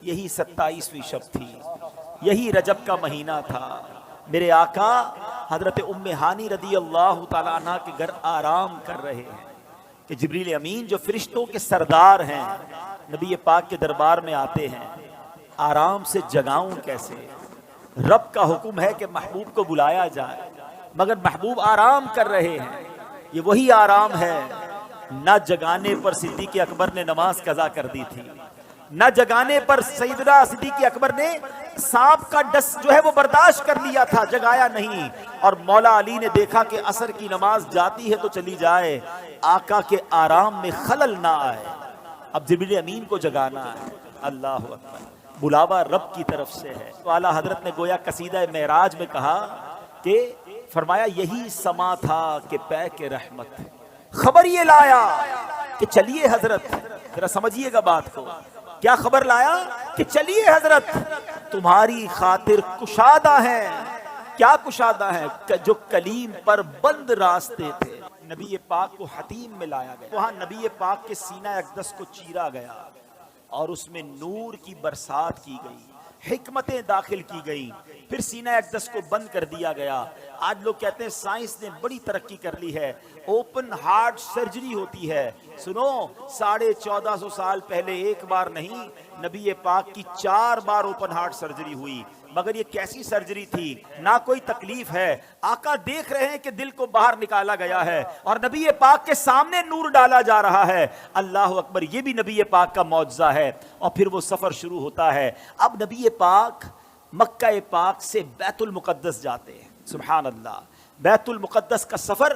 یہی 27ویں شب تھی، یہی رجب کا مہینہ تھا۔ میرے آقا حضرت ام ہانی رضی اللہ تعالیٰ عنہ کے گھر آرام کر رہے ہیں کہ جبریل امین جو فرشتوں کے سردار ہیں نبی پاک کے دربار میں آتے ہیں۔ آرام سے جگاؤں کیسے؟ رب کا حکم ہے کہ محبوب کو بلایا جائے، مگر محبوب آرام کر رہے ہیں۔ یہ وہی آرام ہے، نہ جگانے پر صدیق اکبر نے نماز قضا کر دی تھی، نہ جگانے پر سیدنا صدیق اکبر نے سانپ کا ڈس جو ہے وہ برداشت کر لیا تھا، جگایا نہیں۔ اور مولا علی نے دیکھا کہ عصر کی نماز جاتی ہے تو چلی جائے، آقا کے آرام میں خلل نہ آئے، اب جبریل امین کو جگانا ہے۔ اللہ اکبر، بلاوا رب کی طرف سے ہے۔ تو اعلیٰ حضرت نے گویا قصیدہ معراج میں کہا کہ فرمایا یہی سما تھا کہ پے کے رحمت، خبر یہ لایا کہ چلیے حضرت، ذرا سمجھیے گا بات کو، کیا خبر لایا کہ چلیے حضرت تمہاری خاطر کشادہ ہیں۔ کیا کشادہ ہیں؟ جو کلیم پر بند راستے تھے۔ نبی پاک کو حتیم میں لایا گیا، وہاں نبی پاک کے سینہ اقدس کو چیرا گیا اور اس میں نور کی برسات کی گئی، حکمتیں داخل کی گئی، پھر سینہ اقدس کو بند کر دیا گیا۔ آج لوگ کہتے ہیں سائنس نے بڑی ترقی کر لی ہے، اوپن ہارٹ سرجری ہوتی ہے۔ سنو، 1450 سال پہلے ایک بار نہیں، نبی پاک کی 4 بار اوپن ہارٹ سرجری ہوئی، مگر یہ کیسی سرجری تھی؟ نہ کوئی تکلیف ہے، آقا دیکھ رہے ہیں کہ دل کو باہر نکالا گیا ہے اور نبی پاک کے سامنے نور ڈالا جا رہا ہے۔ اللہ اکبر، یہ بھی نبی پاک کا معجزہ ہے۔ اور پھر وہ سفر شروع ہوتا ہے۔ اب نبی پاک مکہ پاک سے بیت المقدس جاتے ہیں۔ سبحان اللہ، بیت المقدس کا سفر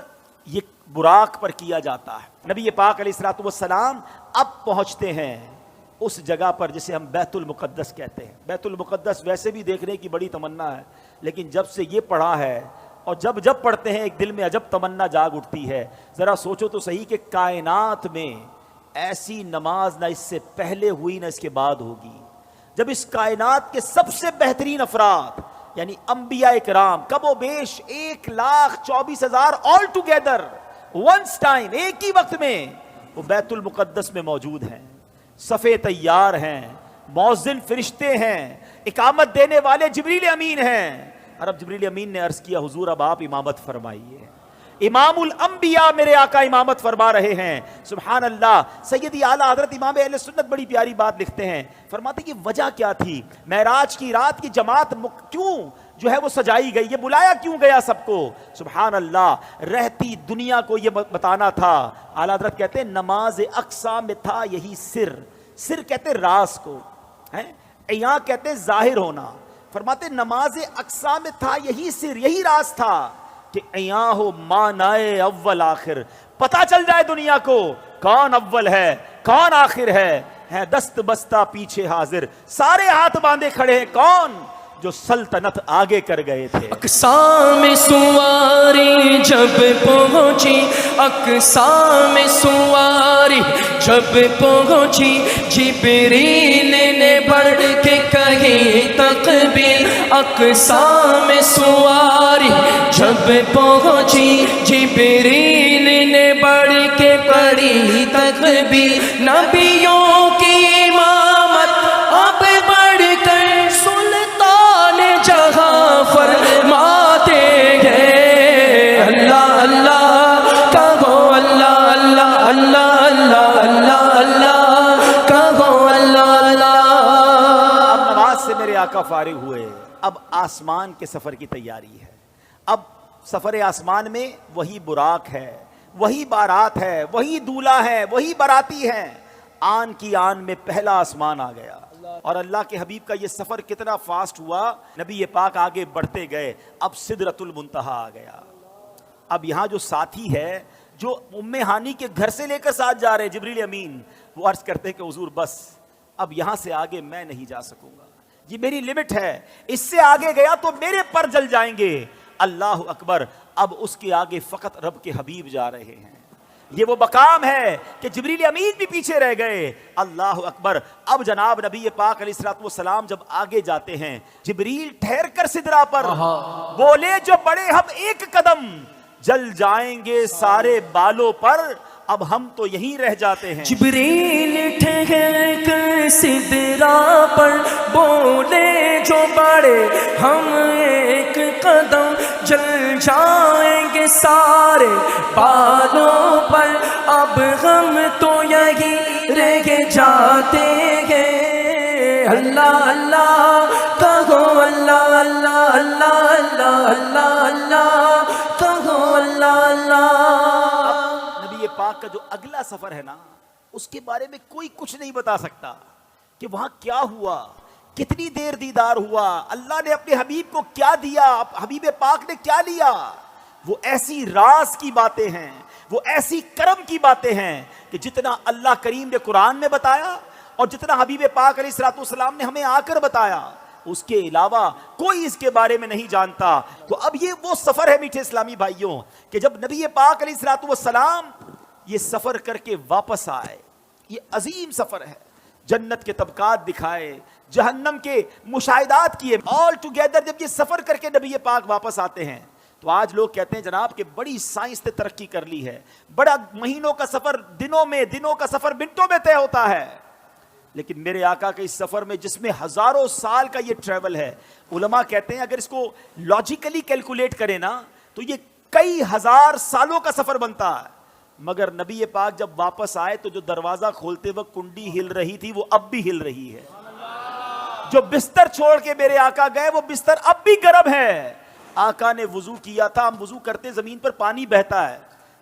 یہ براق پر کیا جاتا ہے۔ نبی پاک علیہ الصلوۃ والسلام اب پہنچتے ہیں اس جگہ پر جسے ہم بیت المقدس کہتے ہیں۔ بیت المقدس ویسے بھی دیکھنے کی بڑی تمنا ہے، لیکن جب سے یہ پڑھا ہے اور جب پڑھتے ہیں ایک دل میں عجب تمنا جاگ اٹھتی ہے۔ ذرا سوچو تو صحیح کہ کائنات میں ایسی نماز نہ اس سے پہلے ہوئی نہ اس کے بعد ہوگی، جب اس کائنات کے سب سے بہترین افراد یعنی انبیاء اکرام کم و بیش 1,24,000 آل ٹوگیدر ونس ٹائم، ایک ہی وقت میں وہ بیت المقدس میں موجود ہیں، صفے تیار ہیں، مؤذن فرشتے ہیں، اقامت دینے والے جبریل امین ہیں۔ اور اب جبریل امین نے عرض کیا حضور اب آپ امامت فرمائیے، امام الانبیاء میرے آقا امامت فرما رہے ہیں۔ سبحان اللہ، سیدی اعلیٰ حضرت امام اہل سنت بڑی پیاری بات لکھتے ہیں، فرماتے کہ وجہ کیا تھی؟ معراج کی رات کی جماعت کیوں جو ہے وہ سجائی گئی، یہ بلایا کیوں گیا سب کو؟ سبحان اللہ، رہتی دنیا کو یہ بتانا تھا۔ اعلیٰ حضرت کہتے ہیں نماز اقصیٰ میں تھا یہی سر، سر کہتے راز کو، عیاں کہتے ظاہر ہونا۔ فرماتے نماز اقصیٰ میں تھا یہی سر، یہی راز تھا کہ عیاں ہو مانائے اول آخر، پتہ چل جائے دنیا کو کون اول ہے کون آخر ہے دست بستہ پیچھے حاضر، سارے ہاتھ باندھے کھڑے ہیں، کون؟ جو سلطنت آگے کر گئے تھے۔ اقصیٰ میں سواری جب پہنچی، اقصیٰ میں سواری جب پہنچی، جبریل نے بڑھ کے کہی تکبیر۔ اقصیٰ میں سواری جب پہنچی، جبریل نے بڑھ کے پڑھی تکبیر۔ نبیوں کی امامت اب بڑھ کر سلطان جہاں فرماتے ہیں، اللہ اللہ کہو، اللہ اللہ اللہ اللہ اللہ اللہ کہو، اللہ اللہ۔ اب نماز سے میرے آقا فارغ ہوئے، اب آسمان کے سفر کی تیاری ہے۔ اب سفر آسمان میں وہی براق ہے، وہی بارات ہے، وہی دولہا ہے، وہی باراتی ہیں۔ آن کی آن میں پہلا آسمان آ گیا، اور اللہ کے حبیب کا یہ سفر کتنا فاسٹ ہوا، نبی پاک آگے بڑھتے گئے، اب سدرۃ المنتہا آ گیا۔ اب یہاں جو ساتھی ہے جو ام ہانی کے گھر سے لے کر ساتھ جا رہے ہیں جبریل امین، وہ عرض کرتے ہیں کہ حضور بس اب یہاں سے آگے میں نہیں جا سکوں گا، یہ میری لمٹ ہے، اس سے آگے گیا تو میرے پر جل جائیں گے۔ اللہ اکبر، اب اس کے آگے فقط رب کے حبیب جا رہے ہیں۔ یہ وہ مقام ہے کہ جبریل امین بھی پیچھے رہ گئے۔ اللہ اکبر، اب جناب نبی پاک علیہ الصلوۃ والسلام جب آگے جاتے ہیں، جبریل ٹھہر کر سدرا پر بولے جو بڑے ہم ایک قدم، جل جائیں گے سارے بالوں پر اب ہم تو یہیں رہ جاتے ہیں۔ جبریل ٹھہر کر سدرا پر بولے جو بڑے ہم ایک قدم جل جائیں گے سارے بالوں پر، اب ہم تو یہی رہ جاتے ہیں۔ اللہ اللہ کہو، اللہ اللہ اللہ اللہ اللہ اللہ کہو، اللہ اللہ۔ نبی پاک کا جو اگلا سفر ہے نا، اس کے بارے میں کوئی کچھ نہیں بتا سکتا کہ وہاں کیا ہوا، کتنی دیر دیدار ہوا، اللہ نے اپنے حبیب کو کیا دیا، حبیب پاک نے کیا لیا۔ وہ ایسی راز کی باتیں ہیں، وہ ایسی کرم کی باتیں ہیں کہ جتنا اللہ کریم نے قرآن میں بتایا اور جتنا حبیب پاک علیہ الصلوۃ والسلام نے ہمیں آ کر بتایا، اس کے علاوہ کوئی اس کے بارے میں نہیں جانتا۔ تو اب یہ وہ سفر ہے میٹھے اسلامی بھائیوں کہ جب نبی پاک علیہ الصلوۃ والسلام یہ سفر کر کے واپس آئے، یہ عظیم سفر ہے، جنت کے طبقات دکھائے، جہنم کے مشاہدات کیے، آل ٹوگیدر جب یہ سفر کر کے نبی پاک واپس آتے ہیں تو آج لوگ کہتے ہیں جناب کہ بڑی سائنس نے ترقی کر لی ہے، بڑا مہینوں کا سفر دنوں کا سفر منٹوں میں طے ہوتا ہے۔ لیکن میرے آقا کے اس سفر میں جس میں ہزاروں سال کا یہ ٹریول ہے، علماء کہتے ہیں اگر اس کو لاجیکلی کیلکولیٹ کریں نا تو یہ کئی ہزار سالوں کا سفر بنتا ہے۔ مگر نبی پاک جب واپس آئے تو جو دروازہ کھولتے وقت کنڈی ہل رہی تھی وہ اب بھی ہل رہی ہے، جو بستر چھوڑ کے میرے آقا گئے وہ بستر اب بھی گرم ہے۔ آقا نے وضو کیا تھا، ہم وضو کرتے زمین پر پانی بہتا ہے،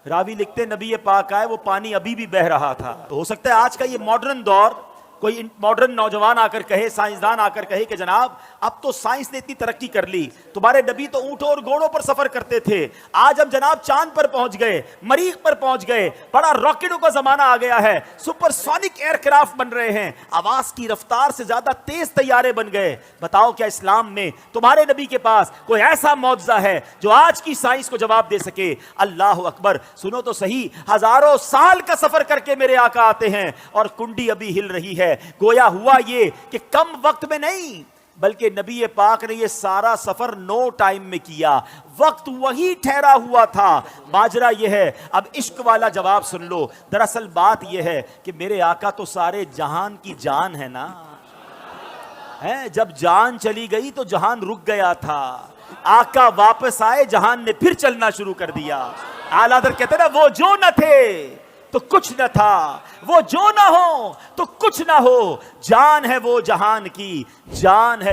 راوی لکھتے نبی پاک آئے وہ پانی ابھی بھی بہ رہا تھا۔ تو ہو سکتا ہے آج کا یہ ماڈرن دور کوئی ماڈرن نوجوان آ کر کہے، سائنسدان آ کر کہے کہ جناب اب تو سائنس نے اتنی ترقی کر لی، تمہارے نبی تو اونٹوں اور گھوڑوں پر سفر کرتے تھے، آج ہم جناب چاند پر پہنچ گئے، مریخ پر پہنچ گئے، بڑا راکٹوں کا زمانہ آ گیا ہے، سپر سونک ایئر کرافٹ بن رہے ہیں، آواز کی رفتار سے زیادہ تیز طیارے بن گئے۔ بتاؤ کیا اسلام میں تمہارے نبی کے پاس کوئی ایسا معجزہ ہے جو آج کی سائنس کو جواب دے سکے؟ اللہ اکبر، سنو تو صحیح، ہزاروں سال کا سفر کر کے میرے آقا آتے ہیں اور کنڈی ابھی ہل رہی ہے۔ گویا ہوا یہ کہ کم وقت میں نہیں بلکہ نبی پاک نے یہ سارا سفر نو ٹائم میں کیا، وقت وہی ٹھہرا ہوا تھا۔ ماجرا یہ ہے، اب عشق والا جواب سن لو، دراصل بات یہ ہے کہ میرے آقا تو سارے جہان کی جان ہے نا، جب جان چلی گئی تو جہان رک گیا تھا، آقا واپس آئے جہان نے پھر چلنا شروع کر دیا۔ اعلیٰ حضرت کہتے ہیں نا، وہ جو نہ تھے تو کچھ نہ تھا، وہ جو نہ ہو تو کچھ نہ ہو، جان ہے وہ جہان کی، جان ہے